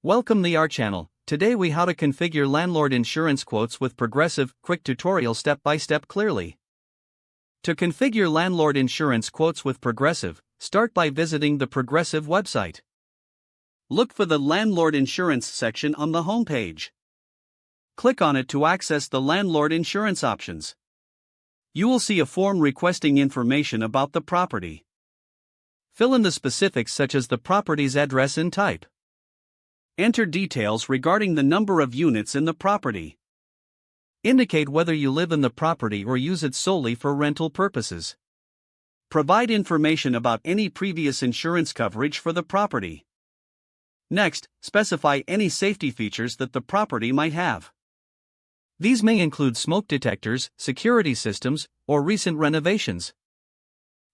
Welcome to our channel. Today we how to configure landlord insurance quotes with Progressive. Quick tutorial step by step clearly. To configure landlord insurance quotes with Progressive, start by visiting the Progressive website. Look for the landlord insurance section on the home page. Click on it to access the landlord insurance options. You will see a form requesting information about the property. Fill in the specifics such as the property's address and type. Enter details regarding the number of units in the property. Indicate whether you live in the property or use it solely for rental purposes. Provide information about any previous insurance coverage for the property. Next, specify any safety features that the property might have. These may include smoke detectors, security systems, or recent renovations.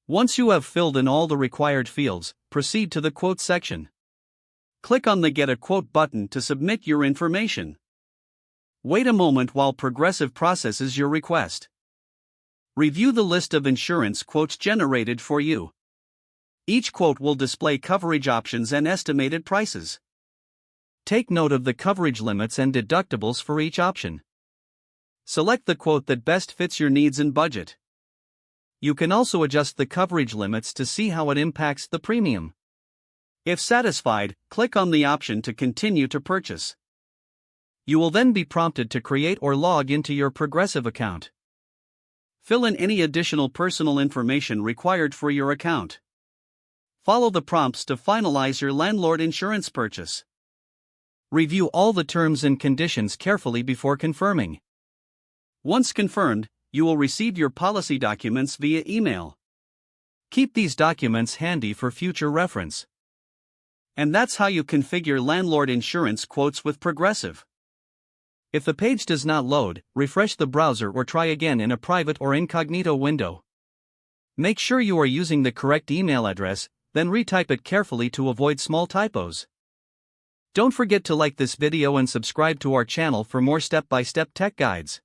Once you have filled in all the required fields, proceed to the quote section. Click on the Get a Quote button to submit your information. Wait a moment while Progressive processes your request. Review the list of insurance quotes generated for you. Each quote will display coverage options and estimated prices. Take note of the coverage limits and deductibles for each option. Select the quote that best fits your needs and budget. You can also adjust the coverage limits to see how it impacts the premium. If satisfied, click on the option to continue to purchase. You will then be prompted to create or log into your Progressive account. Fill in any additional personal information required for your account. Follow the prompts to finalize your landlord insurance purchase. Review all the terms and conditions carefully before confirming. Once confirmed, you will receive your policy documents via email. Keep these documents handy for future reference. And that's how you configure landlord insurance quotes with Progressive. If the page does not load, refresh the browser or try again in a private or incognito window. Make sure you are using the correct email address, then retype it carefully to avoid small typos. Don't forget to like this video and subscribe to our channel for more step-by-step tech guides.